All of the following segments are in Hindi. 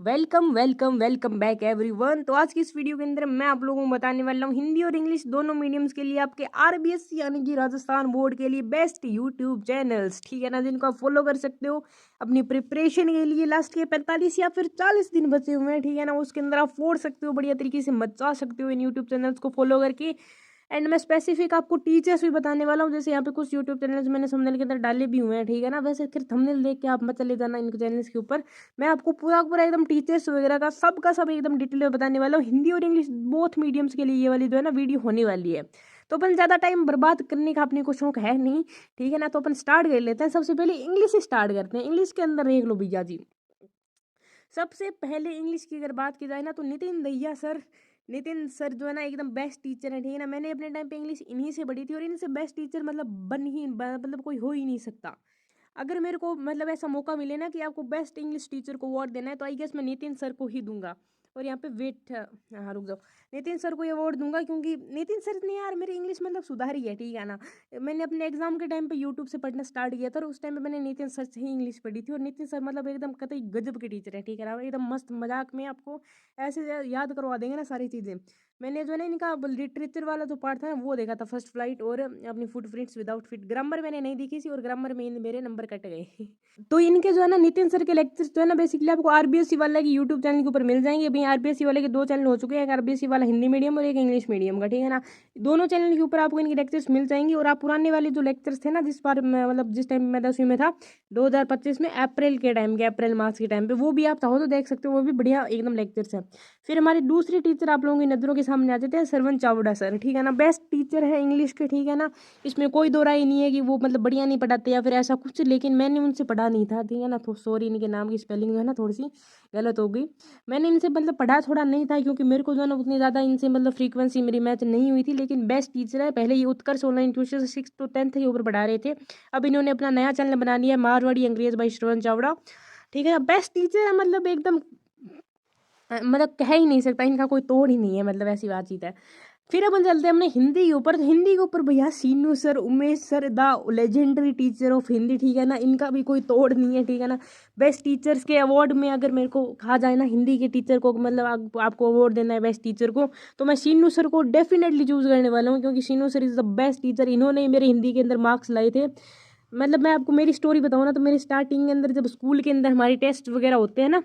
Welcome welcome welcome back everyone. तो आज की इस वीडियो के अंदर मैं आप लोगों को बताने वाला हूँ हिंदी और इंग्लिश दोनों मीडियम्स के लिए आपके आरबीएससी यानी कि राजस्थान बोर्ड के लिए बेस्ट यूट्यूब चैनल्स, ठीक है ना, जिनको आप फॉलो कर सकते हो अपनी प्रिपरेशन के लिए। लास्ट के 45 या फिर 40 दिन बचे हुए हैं, ठीक है ना, उसके अंदर आप फोड़ सकते हो, बढ़िया तरीके से मचा सकते हो इन यूट्यूब चैनल्स को फॉलो करके। एंड मैं स्पेसिफिक आपको टीचर्स भी बताने वाला हूँ, जैसे यहाँ पे कुछ यूट्यूब चैनल्स मैंने थंबनेल के अंदर डाले भी हुए हैं, ठीक है ना। वैसे फिर थंबनेल देख के आप मत चले जाना इनके चैनल्स के ऊपर। मैं आपको पूरा पूरा एकदम टीचर्स वगैरह का सब एकदम डिटेल में बताने वाला हूँ। हिंदी और इंग्लिश बोथ मीडियम्स के लिए ये वाली जो है ना वीडियो होने वाली है। तो अपन ज़्यादा टाइम बर्बाद करने का अपने को शौक है नहीं, ठीक है ना। तो अपन स्टार्ट कर लेते हैं। सबसे पहले इंग्लिश से स्टार्ट करते हैं। इंग्लिश के अंदर देख लो भैया जी, सबसे पहले इंग्लिश की अगर बात की जाए ना तो नितिन सर जो है ना एकदम बेस्ट टीचर है, ठीक है ना। मैंने अपने टाइम पे इंग्लिश इन्हीं से पढ़ी थी और इनसे बेस्ट टीचर मतलब कोई हो ही नहीं सकता। अगर मेरे को मतलब ऐसा मौका मिले ना कि आपको बेस्ट इंग्लिश टीचर को अवार्ड देना है तो आई गेस मैं नितिन सर को ही दूंगा। और यहाँ पे वेट, हाँ रुक जाओ, नितिन सर को ये अवार्ड दूंगा क्योंकि नितिन सर ने यार मेरी इंग्लिश मतलब सुधारी है, ठीक है ना। मैंने अपने एग्जाम के टाइम पे यूट्यूब से पढ़ना स्टार्ट किया था और उस टाइम पे मैंने नितिन सर से ही इंग्लिश पढ़ी थी। और नितिन सर मतलब एकदम कतई गजब के टीचर है, ठीक है ना, एकदम मस्त मजाक में आपको ऐसे याद करवा देंगे ना सारी चीज़ें। मैंने जो है ना इनका लिटरेचर वाला जो पार्ट था ना वो देखा था, फर्स्ट फ्लाइट और अपनी फुटप्रिंट्स विदाउट फिट। ग्रामर मैंने नहीं देखी थी और ग्रामर में मेरे नंबर कट गए। तो इनके जो है ना नितिन सर के लेक्चर्स जो है ना बेसिकली आपको आरबीएससी वाला की यूट्यूब चैनल के ऊपर मिल जाएंगे। अभी आरबीएससी वाले के दो चैनल हो चुके हैं, एक आरबीएससी वाला हिंदी मीडियम और एक इंग्लिश मीडियम का, ठीक है ना। दोनों चैनल के ऊपर आपको इनके लेक्चर्स मिल जाएंगे। और आप पुराने वाले जो लेक्चर्स थे ना जिस बार मतलब जिस टाइम मैं 10वीं में था 2025 में अप्रैल मार्च के टाइम पे, वो भी आप चाहो तो देख सकते हो, वो भी बढ़िया एकदम लेक्चर्स है। फिर हमारे दूसरे टीचर आप लोगों की नज़रों के सामने आ जाते हैं सरवन चावड़ा सर, ठीक है ना। बेस्ट टीचर है इंग्लिश के, ठीक है ना। इसमें कोई दो राय नहीं है कि वो मतलब बढ़िया नहीं पढ़ाते या फिर ऐसा कुछ, लेकिन मैंने उनसे पढ़ा नहीं था, ठीक है ना। तो सॉरी, इनके नाम की स्पेलिंग जो है ना थोड़ी सी गलत हो गई। मैंने इनसे मतलब पढ़ा थोड़ा नहीं था क्योंकि मेरे को जो है ना उतनी ज़्यादा इनसे मतलब फ्रीक्वेंसी मेरी मैच नहीं हुई थी। लेकिन बेस्ट टीचर है। पहले ये उत्कर्ष ऑनलाइन ट्यूशन 6 to 10 के ऊपर पढ़ा रहे थे। अब इन्होंने अपना नया चैनल बना लिया मारवाड़ी अंग्रेज बाई श्रवण चावड़ा, ठीक है। बेस्ट टीचर है, मतलब एकदम मतलब कह ही नहीं सकता, इनका कोई तोड़ ही नहीं है, मतलब ऐसी बातचीत है। फिर अपन चलते हैं अपने हिंदी के ऊपर। तो हिंदी के ऊपर भैया Seenu sir, Umesh sir, the legendary teacher of Hindi, ठीक है ना। इनका भी कोई तोड़ नहीं है, ठीक है ना। बेस्ट टीचर्स के अवार्ड में अगर मेरे को कहा जाए ना हिंदी के टीचर को मतलब आपको अवार्ड देना है बेस्ट टीचर को, तो मैं सीनू सर को डेफिनेटली चूज करने वाला हूँ क्योंकि Seenu sir is the best teacher. इन्होंने ही मेरे हिंदी के अंदर मार्क्स लाए थे। मतलब मैं आपको मेरी स्टोरी बताऊँ ना तो मेरी स्टार्टिंग के अंदर जब स्कूल के अंदर हमारी टेस्ट वगैरह होते हैं ना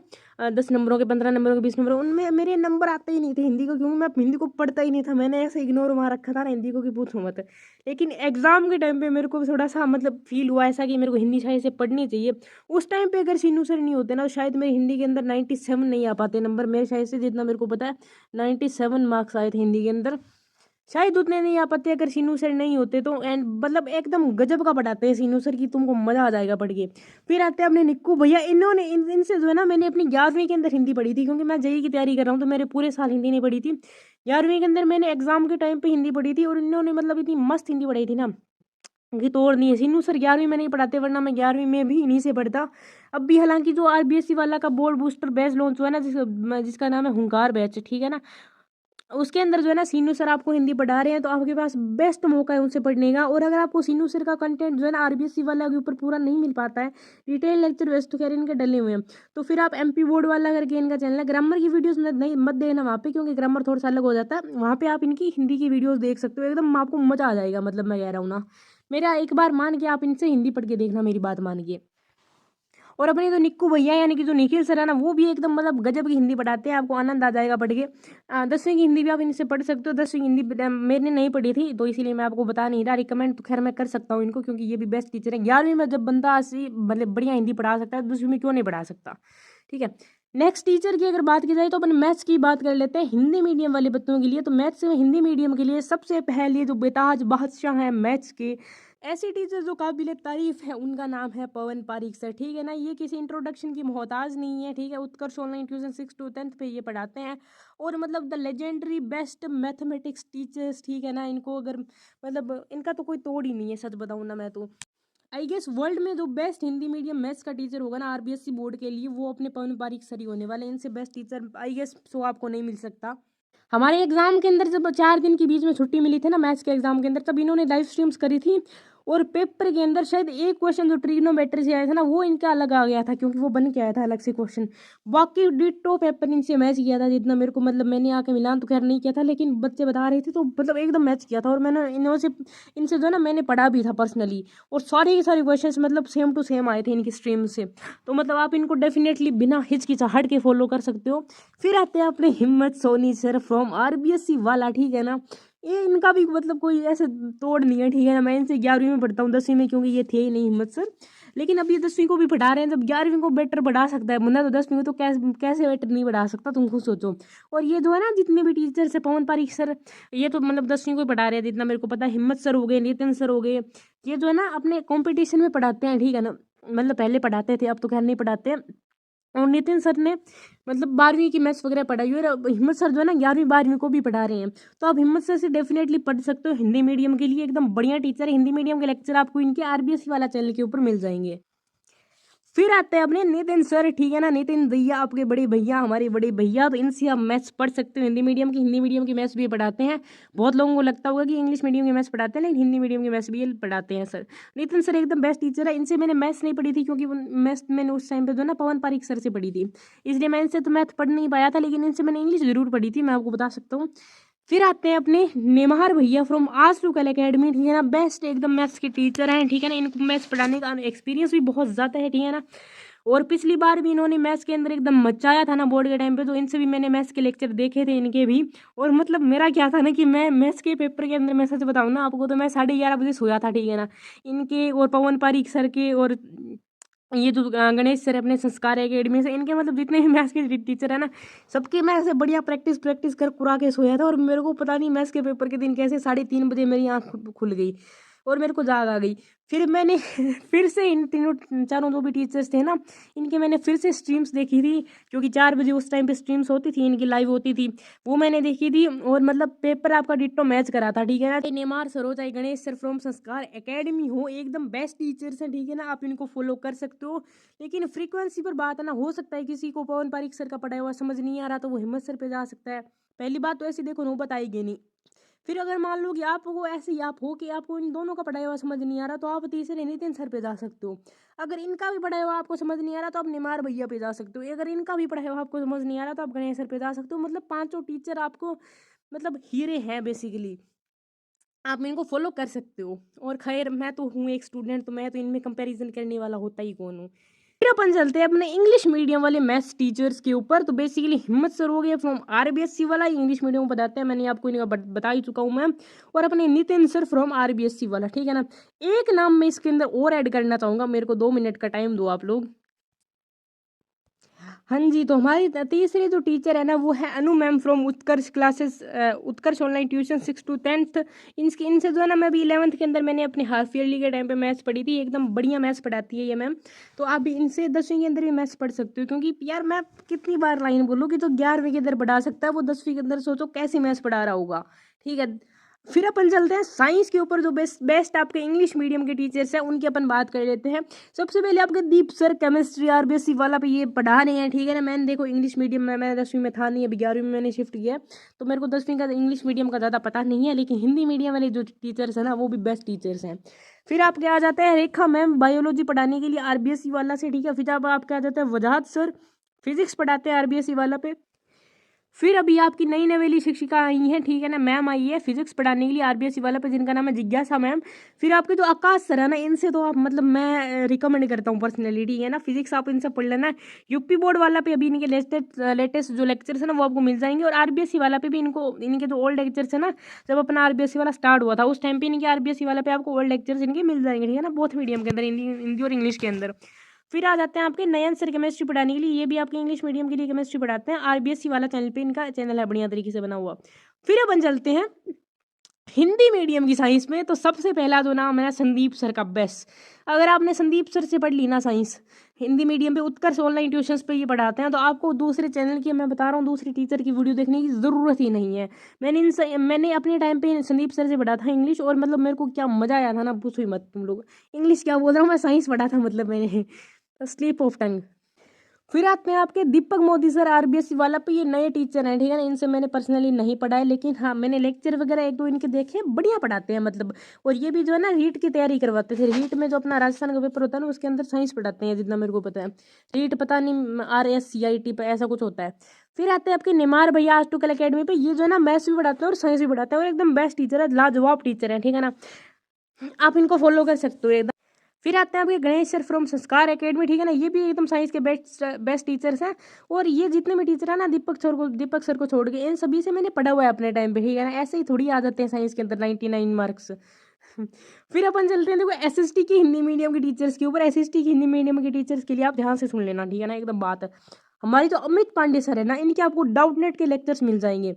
10 नंबरों के, 15 नंबरों के, 20 नंबरों, उनमें मेरे नंबर आते ही नहीं थे हिंदी को, क्योंकि मैं हिंदी को पढ़ता ही नहीं था। मैंने ऐसे इग्नोर वहाँ रखा था ना हिंदी को कि पूछो मत। लेकिन एग्जाम के टाइम पे मेरे को थोड़ा सा मतलब फील हुआ ऐसा कि मेरे को हिंदी शायद से पढ़नी चाहिए। उस टाइम पे अगर सीनू सर नहीं होते ना तो शायद मेरे हिंदी के अंदर 97 नहीं आ पाते नंबर मेरे, शायद से जितना मेरे को पता है 97 मार्क्स आए थे हिंदी के अंदर। शायद उतने नहीं आ पाते अगर सीनू सर नहीं होते तो। एंड मतलब एकदम गजब का पढ़ाते हैं सीनू सर की, तुमको मजा आ जाएगा पढ़ के। फिर आते हैं अपने निक्कू भैया। इन्होंने इनसे जो है ना मैंने अपनी 11वीं के अंदर हिंदी पढ़ी थी क्योंकि मैं जेई की तैयारी कर रहा हूँ तो मेरे पूरे साल हिंदी नहीं पढ़ी थी। 11वीं के अंदर मैंने एग्जाम के टाइम पे हिंदी पढ़ी थी और इन्होंने मतलब इतनी मस्त हिंदी पढ़ाई थी ना कि तोड़ नहीं है। सीनू सर 11वीं में नहीं पढ़ाते वरना मैं 11वीं में भी इन्हीं से पढ़ता। अब भी हालांकि जो आरबीएससी वाला का बोर्ड बूस्टर बैच लॉन्च हुआ है ना जिसका नाम है हुंकार बैच, ठीक है ना, उसके अंदर जो है ना सीनू सर आपको हिंदी पढ़ा रहे हैं तो आपके पास बेस्ट मौका है उनसे पढ़ने का। और अगर आपको सीनू सर का कंटेंट जो है ना आरबीएससी वाला के ऊपर पूरा नहीं मिल पाता है, डिटेल लेक्चर वेस्ट तो खैर इनके डले हुए हैं, तो फिर आप एमपी बोर्ड वाला करके इनका चैनल है, ग्रामर की वीडियोस नहीं मत देना वहाँ पे क्योंकि ग्रामर थोड़ा सा अलग हो जाता है। वहाँ पे आप इनकी हिंदी की वीडियोस देख सकते हो, एकदम आपको मजा आ जाएगा। मतलब मैं कह रहा हूँ ना, मेरा एक बार मान के आप इनसे हिंदी पढ़ के देखना, मेरी बात मानिए। और अपने जो निक्कू भैया यानी कि जो निखिल सर है ना वो भी एकदम मतलब गजब की हिंदी पढ़ाते हैं, आपको आनंद आ जाएगा पढ़ के। 10वीं की हिंदी भी आप इनसे पढ़ सकते हो। 10वीं की हिंदी मैंने नहीं पढ़ी थी तो इसीलिए मैं आपको बता नहीं रहा। रिकमेंड तो खैर मैं कर सकता हूँ इनको क्योंकि ये भी बेस्ट टीचर है। 11वीं में जब बंदा ऐसी मतलब बढ़िया हिंदी पढ़ा सकता है 10वीं में क्यों नहीं पढ़ा सकता, ठीक है। नेक्स्ट टीचर की अगर बात की जाए तो अपन मैथ्स की बात कर लेते हैं हिंदी मीडियम वाले बच्चों के लिए। तो मैथ्स में हिंदी मीडियम के लिए सबसे पहले जो बेताज बादशाह हैं मैथ्स के, ऐसे टीचर जो काबिल तारीफ है उनका नाम है पवन पारीक सर, ठीक है ना। ये किसी इंट्रोडक्शन की मोहताज नहीं है, ठीक है। उत्कर्ष ऑनलाइन ट्यूशन 6 to 10 पे ये पढ़ाते हैं और मतलब the legendary best mathematics teachers, ठीक है ना। इनको अगर मतलब इनका तो कोई तोड़ ही नहीं है, सच बताऊँ ना मैं तो। आई गेस वर्ल्ड में जो बेस्ट हिंदी मीडियम मैथ्स का टीचर होगा ना आरबीएससी बोर्ड के लिए वो अपने पवन पारीक सर ही होने वाले। इनसे best teacher I guess so आपको नहीं मिल सकता। हमारे एग्जाम के अंदर जब 4 दिन के बीच में छुट्टी मिली थी ना मैथ्स के एग्जाम के अंदर, तब इन्होंने लाइव स्ट्रीम्स करी थी और पेपर के अंदर शायद एक क्वेश्चन जो ट्रिग्नोमेट्री से आया था ना वो इनका अलग आ गया था, क्योंकि वो बन के आया था अलग से क्वेश्चन। बाकी डिट्टो पेपर इनसे मैच किया था जितना मेरे को, मतलब मैंने आके मिलान तो खैर नहीं किया था, लेकिन बच्चे बता रहे थे तो मतलब एकदम मैच किया था। और मैंने इनसे जो है ना मैंने पढ़ा भी था पर्सनली, और सारे के सारे क्वेश्चन मतलब सेम टू सेम आए थे इनकी स्ट्रीम से। तो मतलब आप इनको डेफिनेटली बिना हिचकिचाहट के फॉलो कर सकते हो। फिर आते हैं अपने हिम्मत सोनी सर फ्रॉम आरबीएससी वाला, ठीक है ना। ये इनका भी मतलब कोई ऐसे तोड़ नहीं है, ठीक है ना। मैं इनसे 11वीं में पढ़ता हूँ, 10वीं में क्योंकि ये थे ही नहीं हिम्मत सर, लेकिन अब ये 10वीं को भी पढ़ा रहे हैं। जब 11वीं को बेटर बढ़ा सकता है बंदा, तो 10वीं को तो कैसे बेटर नहीं बढ़ा सकता, तुम खुद सोचो। और ये जो है ना जितने भी टीचर्स है, पवन पारिक सर, ये तो मतलब 10वीं को ही पढ़ा रहे हैं जितना मेरे को पता है। हिम्मत सर हो गए, नितिन सर हो गए, ये जो है ना अपने कंपटीशन में पढ़ाते हैं, ठीक है ना। मतलब पहले पढ़ाते थे, अब तो खैर नहीं पढ़ाते हैं। और नितिन सर ने मतलब 12वीं की मैथ्स वगैरह पढ़ाई है, और हिम्मत सर जो है ना 11वीं 12वीं को भी पढ़ा रहे हैं। तो आप हिम्मत सर से डेफिनेटली पढ़ सकते हो, हिंदी मीडियम के लिए एकदम बढ़िया टीचर है। हिंदी मीडियम के लेक्चर आपको इनके आरबीएससी वाला चैनल के ऊपर मिल जाएंगे। फिर आते हैं अपने नितिन सर, ठीक है ना। नितिन भैया आपके बड़े भैया, हमारे बड़े भैया, तो इनसे आप मैथ्स पढ़ सकते हो। हिंदी मीडियम की मैथ्स भी पढ़ाते हैं। बहुत लोगों को लगता होगा कि इंग्लिश मीडियम की मैथ्स पढ़ाते हैं, लेकिन हिंदी मीडियम की मैथ्स भी ये पढ़ाते हैं सर। नितिन सर एकदम बेस्ट टीचर है। इनसे मैंने मैथ्स नहीं पढ़ी थी, क्योंकि मैथ्स मैंने उस टाइम पे जो है ना पवन पारिक सर से पढ़ी थी, इसलिए मैं इनसे तो मैथ पढ़ नहीं पाया था, लेकिन इनसे मैंने इंग्लिश जरूर पढ़ी थी, मैं आपको बता सकता हूँ। फिर आते हैं अपने नेमार भैया फ्रॉम आसू कल अकेडमी, ठीक है ना। बेस्ट एकदम मैथ्स के टीचर हैं, ठीक है ना। इनको मैथ्स पढ़ाने का एक्सपीरियंस भी बहुत ज़्यादा है, ठीक है ना। और पिछली बार भी इन्होंने मैथ्स के अंदर एकदम मचाया था ना बोर्ड के टाइम पे, तो इनसे भी मैंने मैथ्स के लेक्चर देखे थे इनके भी। और मतलब मेरा क्या था ना कि मैं मैथ्स के पेपर के अंदर, मैं सच बताऊँ ना आपको, तो मैं 11:30 बजे सोया था, ठीक है ना। इनके और पवन पारिक सर के, और ये जो गणेश सर अपने संस्कार एकेडमी से, इनके मतलब जितने भी मैथ्स के टीचर है ना, सबके मैं ऐसे बढ़िया प्रैक्टिस कर कुरा के सोया था। और मेरे को पता नहीं मैथ्स के पेपर के दिन कैसे 3:30 बजे मेरी आँख खुल गई और मेरे को जाग आ गई। फिर मैंने फिर से इन तीनों चारों जो भी टीचर्स थे ना, इनके मैंने फिर से स्ट्रीम्स देखी थी, क्योंकि 4 बजे उस टाइम पे स्ट्रीम्स होती थी, इनकी लाइव होती थी, वो मैंने देखी थी। और मतलब पेपर आपका डिट्टो मैच करा था, ठीक है ना। नेमार सर हो चाहे गणेश सर फ्रॉम संस्कार एकेडमी हो, एकदम बेस्ट टीचर्स हैं, ठीक है ना। आप इनको फॉलो कर सकते हो। लेकिन फ्रीक्वेंसी पर बात है ना, हो सकता है किसी को पवन पारिक सर का पढ़ाया हुआ समझ नहीं आ रहा, तो वो हिम्मत सर पे जा सकता है। पहली बात तो ऐसी देखो नौबत आएगी नहीं। फिर अगर मान लो कि आपको ऐसे ही आप हो कि आपको इन दोनों का पढ़ाया हुआ समझ नहीं आ रहा, तो आप तीसरे नितिन सर पे जा सकते हो। अगर इनका भी पढ़ाया हुआ आपको समझ नहीं आ रहा, तो आप निमार भैया पे जा सकते हो। अगर इनका भी पढ़ाया हुआ आपको समझ नहीं आ रहा, तो आप गणेश सर पे जा सकते हो। मतलब पांचों टीचर आपको मतलब हीरे हैं बेसिकली, आप इनको फॉलो कर सकते हो। और खैर मैं तो हूँ एक स्टूडेंट, तो मैं तो इनमें कंपैरिजन करने वाला होता ही कौन हूँ। फिर अपन चलते हैं अपने इंग्लिश मीडियम वाले मैथ्स टीचर्स के ऊपर। तो बेसिकली हिम्मत सर हो गए फ्रॉम आरबीएससी वाला, इंग्लिश मीडियम बताते हैं, मैंने आपको इनका बता ही चुका हूँ मैं। और अपने नितिन सर फ्रॉम आरबीएससी वाला, ठीक है ना। एक नाम मैं इसके अंदर और ऐड करना चाहूंगा, मेरे को 2 मिनट का टाइम दो आप लोग। हाँ जी, तो हमारी तीसरी जो टीचर है ना, वो है Anu ma'am from Utkarsh classes, Utkarsh online tuition 6 to 10th। इनसे जो है ना मैं भी 11th के अंदर मैंने अपने हाफ ईयरली के टाइम पे मैथ्स पढ़ी थी, एकदम बढ़िया मैथ्स पढ़ाती है ये मैम। तो आप भी इनसे 10वीं के अंदर भी मैथ्स पढ़ सकते हो, क्योंकि यार मैं कितनी बार लाइन बोलूँ कि जो 11वीं के अंदर पढ़ा सकता है, वो 10वीं के अंदर सोचो कैसे मैथ्स पढ़ा रहा होगा, ठीक है। फिर अपन चलते हैं साइंस के ऊपर, जो बेस्ट आपके इंग्लिश मीडियम के टीचर्स हैं उनकी अपन बात कर लेते हैं। सबसे पहले आपके दीप सर केमिस्ट्री आरबीएससी वाला पे ये पढ़ा रहे हैं, ठीक है ना। मैंने देखो इंग्लिश मीडियम में मैं 10वीं में था नहीं, अभी 11वीं में मैंने शिफ्ट किया है, तो मेरे को 10वीं का इंग्लिश मीडियम का ज़्यादा पता नहीं है, लेकिन हिंदी मीडियम वाले जो टीचर्स हैं ना, वो भी बेस्ट टीचर्स हैं। फिर आपके आ जाते हैं रेखा मैम बायोलॉजी पढ़ाने के लिए आरबीएससी वाला से, ठीक है। फिर अब आपके आ जाते हैं वजाहत सर, फिजिक्स पढ़ाते हैं आरबीएससी वाला पे। फिर अभी आपकी नई नवेली शिक्षिका आई हैं, ठीक है ना, मैम आई है फिजिक्स पढ़ाने के लिए आरबीएससी वाला पे, जिनका नाम है जिज्ञासा मैम। फिर आपके जो आकाश सर है ना, इनसे तो आप मतलब मैं रिकमेंड करता हूँ पर्सनली, ठीक है ना। फिजिक्स आप इनसे पढ़ लेना। यूपी बोर्ड वाला पे अभी इनके लेटेस्ट जो लेक्चर्स है ना, वो आपको मिल जाएंगे। और आरबीएससी वाला पे भी इनको इनके जो ओल्ड लेक्चर्स है ना, जब अपना आरबीएससी वाला स्टार्ट हुआ था उस टाइम पे इनके आरबीएससी वाला पे आपको ओल्ड लेक्चर्स इनके मिल जाएंगे, ठीक है ना, बोथ मीडियम के अंदर, हिंदी और इंग्लिश के अंदर। फिर आ जाते हैं आपके नयन सर केमिस्ट्री पढ़ाने के लिए, ये भी आपके इंग्लिश मीडियम के लिए केमिस्ट्री पढ़ाते हैं, आरबीएससी वाला चैनल पे इनका चैनल है बढ़िया तरीके से बना हुआ। फिर अपन चलते हैं हिंदी मीडियम की साइंस में। तो सबसे पहला जो नाम है संदीप सर का, बेस्ट। अगर आपने संदीप सर से पढ़ ली ना साइंस हिंदी मीडियम पे, उत्कर्ष ऑनलाइन ट्यूशंस पे ये पढ़ाते हैं, तो आपको दूसरे चैनल की, मैं बता रहा हूँ, दूसरे टीचर की वीडियो देखने की ज़रूरत ही नहीं है। मैंने अपने टाइम पे संदीप सर से पढ़ा था इंग्लिश, और मतलब मेरे को क्या मज़ा आया था ना, पूछो ही मत तुम लोग। इंग्लिश क्या बोल रहा हूँ मैं, साइंस पढ़ा था मतलब मैंने, स्लिप ऑफ टंग। फिर आते हैं आपके दीपक मोदी सर, आरबीएससी वाला पे। ये नए टीचर हैं, ठीक है ना। इनसे मैंने पर्सनली नहीं पढ़ा है, लेकिन हाँ मैंने लेक्चर वगैरह एक दो इनके देखे, बढ़िया पढ़ाते हैं मतलब। और ये भी जो है ना रीट की तैयारी करवाते थे। रीट में जो अपना राजस्थान का पेपर होता है ना, उसके अंदर साइंस पढ़ाते हैं जितना मेरे को पता है। रीट पता नहीं RSCIT पे ऐसा कुछ होता है। फिर आते हैं आपके निमार भैया आर्टूकल अकेडमी पे। ये जो है ना मैथ्स भी पढ़ाते हैं और साइंस भी पढ़ाते हैं, और एकदम बेस्ट टीचर है, लाजवाब टीचर है, ठीक है ना। आप इनको फॉलो कर सकते हो एकदम। फिर आते हैं आपके गणेश सर फ्रॉम संस्कार एकेडमी, ठीक है ना। ये भी एकदम साइंस के बेस्ट टीचर्स हैं। और ये जितने भी टीचर हैं ना, दीपक सर को छोड़ के, इन सभी से मैंने पढ़ा हुआ है अपने टाइम पे, ठीक है ना। ऐसे ही थोड़ी आ जाते हैं साइंस के अंदर 99 मार्क्स। फिर अपन चलते हैं देखो SST की हिंदी मीडियम के टीचर्स के ऊपर। SST की हिंदी मीडियम के टीचर्स के लिए आप ध्यान से सुन लेना, ठीक है ना, एकदम बात है। हमारी जो अमित पांडे सर है ना, इनके आपको डाउट नेट के लेक्चर्स मिल जाएंगे।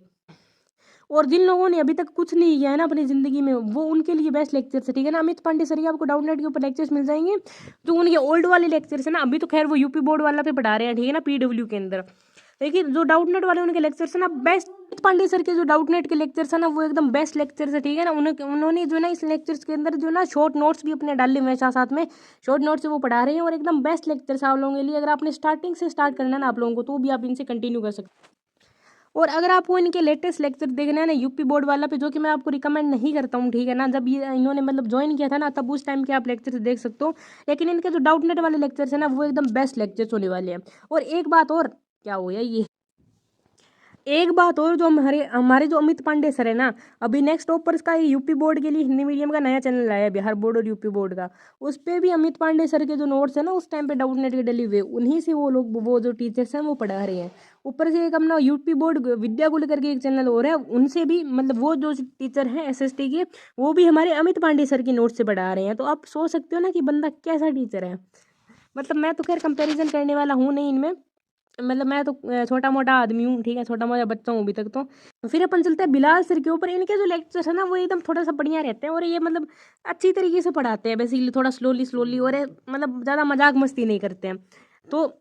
और जिन लोगों ने अभी तक कुछ नहीं किया है ना अपनी जिंदगी में, वो उनके लिए बेस्ट लेक्चर्स है, ठीक है ना। अमित पांडे सर के आपको डाउटनेट के ऊपर लेक्चर्स मिल जाएंगे। जो उनके ओल्ड वाले लेक्चर्स है ना, अभी तो खैर वो यूपी बोर्ड वाला पे पढ़ा रहे हैं, ठीक है ना, PW के अंदर। लेकिन जो डाउटनेट वाले उनके लेक्चर्स है ना बेस्ट, अमित पांडे सर के जो डाउटनेट के लेक्चर्स है ना, वो एकदम बेस्ट लेक्चर्स है, ठीक है ना। उन्होंने जो है ना इस लेक्चर्स के अंदर जो है ना शॉर्ट नोट्स भी अपने डाले हुए हैं, साथ में शॉर्ट नोट्स से वो पढ़ा रहे हैं। और एकदम बेस्ट लेक्चर्स आप लोगों के लिए, अगर आपने स्टार्टिंग से स्टार्ट करना है ना आप लोगों को, तो भी आप इनसे कंटिन्यू कर सकते हैं। और अगर आपको इनके लेटेस्ट लेक्चर देखना है ना यूपी बोर्ड वाला पे, जो कि मैं आपको रिकमेंड नहीं करता हूँ, ठीक है ना। जब ये इन्होंने मतलब ज्वाइन किया था ना, तब उस टाइम के आप लेक्चर्स देख सकते हो। लेकिन इनके जो डाउटनेट वाले लेक्चर्स है ना, वो एकदम बेस्ट लेक्चर्स होने वाले हैं। और एक बात और, क्या हो गया ये, एक बात और, जो हमारे हमारे जो अमित पांडे सर है ना, अभी नेक्स्ट टॉपर्स का यूपी बोर्ड के लिए हिंदी मीडियम का नया चैनल आया है, बिहार बोर्ड और यूपी बोर्ड का। उस पर भी अमित पांडे सर के जो नोट्स है ना, उस टाइम पे डाउटनेट के डले हुए, उन्हीं से वो लोग, वो जो टीचर्स हैं वो पढ़ा रहे हैं। ऊपर से एक अपना यूपी बोर्ड विद्याकुल करके एक चैनल हो रहा है, उनसे भी मतलब वो जो टीचर हैं SST के, वो भी हमारे अमित पांडे सर के नोट्स से पढ़ा रहे हैं। तो आप सोच सकते हो ना कि बंदा कैसा टीचर है। मतलब मैं तो खैर कंपैरिजन करने वाला हूँ नहीं इनमें, मतलब मैं तो छोटा मोटा आदमी हूँ, ठीक है, छोटा मोटा बच्चा हूँ अभी तक तो फिर अपन चलते हैं बिलाल सर के ऊपर। इनके जो लेक्चर्स है ना, वो एकदम थोड़ा सा बढ़िया रहते हैं, और ये मतलब अच्छी तरीके से पढ़ाते हैं बेसिकली, थोड़ा स्लोली स्लोली, और ये मतलब ज़्यादा मजाक मस्ती नहीं करते हैं। तो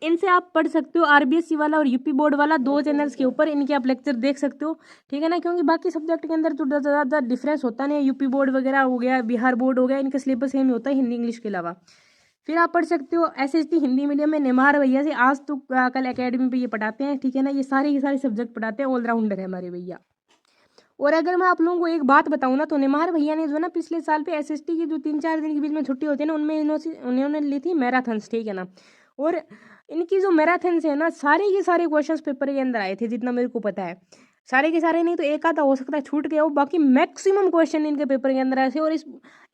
इनसे आप पढ़ सकते हो, RBSC वाला और यूपी बोर्ड वाला, दो चैनल्स के ऊपर इनके आप लेक्चर देख सकते हो, ठीक है ना। क्योंकि बाकी सब्जेक्ट के अंदर तो ज़्यादा डिफरेंस होता नहीं है। यूपी बोर्ड वगैरह हो गया, बिहार बोर्ड हो गया, इनका सिलेबस सेम ही होता है हिंदी इंग्लिश के अलावा। फिर आप पढ़ सकते हो SST हिंदी मीडियम में निमार भैया से, आज तो कल एकेडमी पे ये पढ़ाते हैं, ठीक है ना। ये सारे के सारे सब्जेक्ट पढ़ाते हैं, ऑलराउंडर है हमारे भैया। और अगर मैं आप लोगों को एक बात बताऊं ना, तो निमार भैया ने जो है ना पिछले साल पे SST की जो 3-4 दिन के बीच में छुट्टी होती है ना, उनमें उन्होंने ली थी मैराथन्स, ठीक है ना। और इनकी जो मैराथन्स है ना, सारे के सारे क्वेश्चंस पेपर के अंदर आए थे, जितना मेरे को पता है। सारे के सारे नहीं तो एक आधा हो सकता है छूट गया हो, बाकी मैक्सिमम क्वेश्चन इनके पेपर के अंदर आए थे। और इस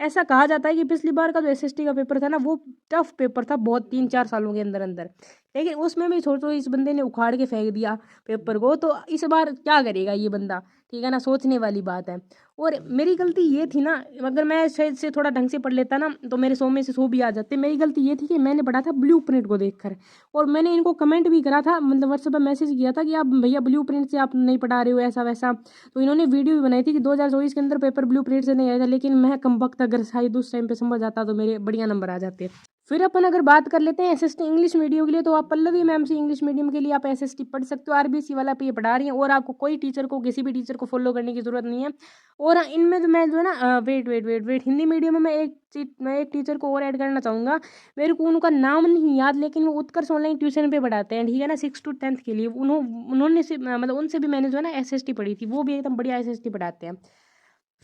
ऐसा कहा जाता है कि पिछली बार का जो SST का पेपर था ना, वो टफ पेपर था बहुत, 3-4 सालों के अंदर अंदर। लेकिन उसमें भी सोचो इस बंदे ने उखाड़ के फेंक दिया पेपर को, तो इस बार क्या करेगा ये बंदा, ठीक है ना, सोचने वाली बात है। और मेरी गलती ये थी ना, अगर मैं शायद से थोड़ा ढंग से पढ़ लेता ना, तो मेरे 100 में से 100 भी आ जाते। मेरी गलती ये थी कि मैंने पढ़ा था ब्लू प्रिंट को देखकर। और मैंने इनको कमेंट भी करा था, मतलब व्हाट्सएप पर मैसेज किया था कि आप भैया ब्लू प्रिंट से आप नहीं पढ़ा रहे हो, ऐसा वैसा। तो इन्होंने वीडियो भी बनाई थी कि 2024 के अंदर पेपर ब्लू प्रिंट से नहीं आया था। लेकिन मैं कमबख्त, अगर शायद उस टाइम पे समझ आता तो मेरे बढ़िया नंबर आ जाते। फिर अपन अगर बात कर लेते हैं SST इंग्लिश मीडियम के लिए, तो आप पल्लवी मैम से इंग्लिश मीडियम के लिए आप SST पढ़ सकते हो। RBSC वाला पे ये पढ़ा रही हैं, और आपको कोई टीचर को, किसी भी टीचर को फॉलो करने की जरूरत नहीं है। और इनमें जो मैं जो है ना, वेट हिंदी मीडियम में मैं एक टीचर को और ऐड करना चाहूँगा। मेरे को उनका नाम नहीं याद, लेकिन वो उत्कर्ष ऑनलाइन ट्यूशन पे पढ़ाते हैं, ठीक है ना, 6 to 10th के लिए। उन्होंने से मतलब उनसे भी मैंने जो है ना SST पढ़ी थी, वो भी एकदम बढ़िया SST पढ़ाते हैं।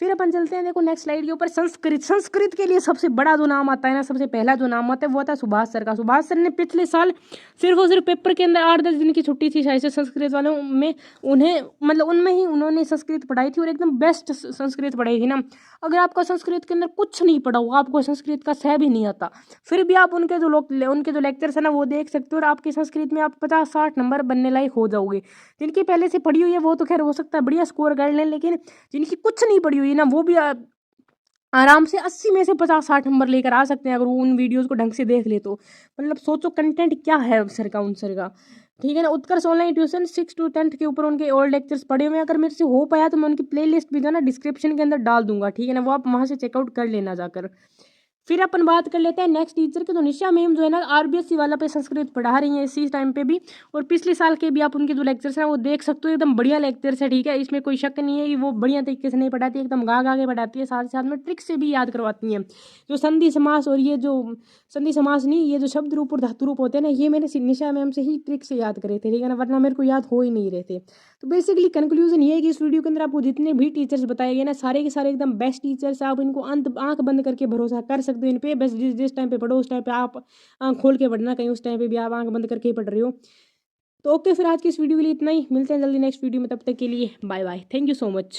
फिर अपन चलते हैं देखो नेक्स्ट स्लाइड के ऊपर, संस्कृत के लिए सबसे बड़ा जो नाम आता है ना, सबसे पहला जो नाम आता है वो आता है सुभाष सर का। सुभाष सर ने पिछले साल सिर्फ और सिर्फ पेपर के अंदर 8-10 दिन की छुट्टी थी शायद से संस्कृत वालों में, उन्हें मतलब उनमें ही उन्होंने संस्कृत पढ़ाई थी, और एकदम बेस्ट संस्कृत पढ़ाई थी ना। अगर आपका संस्कृत के अंदर कुछ नहीं पढ़ा हुआ, आपको संस्कृत का सह भी नहीं आता, फिर भी आप उनके जो लेक्चर्स है ना वो देख सकते हो, और आपकी संस्कृत में आप 50-60 नंबर बनने लायक हो जाओगे। जिनकी पहले से पढ़ी हुई है वो तो खैर हो सकता है बढ़िया स्कोर कर लें, लेकिन जिनकी कुछ नहीं पढ़ी हुई ना, वो भी आराम से 80 में से 50-60 नंबर लेकर आ सकते हैं, अगर वो उन वीडियोस को ढंग से देख ले तो। मतलब सोचो कंटेंट क्या है सर का, उन सर का, ठीक है ना। उत्कर्ष ऑनलाइन ट्यूशन 6 to 10th के ऊपर उनके ओल्ड लेक्चर्स पढ़े हुए हैं। अगर मेरे से हो पाया तो मैं उनकी प्लेलिस्ट भी जो है ना डिस्क्रिप्शन के अंदर डाल दूंगा, ठीक है ना, वो आप वहाँ से चेकआउट कर लेना जाकर। फिर अपन बात कर लेते हैं नेक्स्ट टीचर की। तो निशा मैम जो है ना आरबीएससी वाला पे संस्कृत पढ़ा रही हैं इसी टाइम पे भी, और पिछले साल के भी आप उनके जो लेक्चर्स हैं वो देख सकते हो, एकदम बढ़िया लेक्चर्स है। ठीक है, इसमें कोई शक नहीं है कि वो बढ़िया तरीके से नहीं पढ़ाती, एकदम गा गा के पढ़ाती है, साथ ही साथ में ट्रिक से भी याद करवाती हैं। जो संधि समास और ये जो संधि समास नहीं, ये जो शब्द रूप और धातु रूप होते हैं ना, ये मैंने निशा मैम से ही ट्रिक से याद करे थे, ठीक है ना, वरना मेरे को याद हो ही नहीं रहे थे। तो बेसिकली कंक्लूजन ये है कि इस वीडियो के अंदर आपको जितने भी टीचर्स बताए गए ना, सारे के सारे एकदम बेस्ट टीचर्स, आप इनको अंत आंख बंद करके भरोसा कर सकते हो इन पे। बस जिस जिस टाइम पे पढ़ो उस टाइम पे आप आंख खोल के पढ़ना, कहीं उस टाइम पे भी आप आंख बंद करके ही पढ़ रहे हो। तो ओके, फिर आज की इस वीडियो के लिए इतना ही, मिलते हैं जल्दी नेक्स्ट वीडियो में, तब तक के लिए bye bye, thank you so much.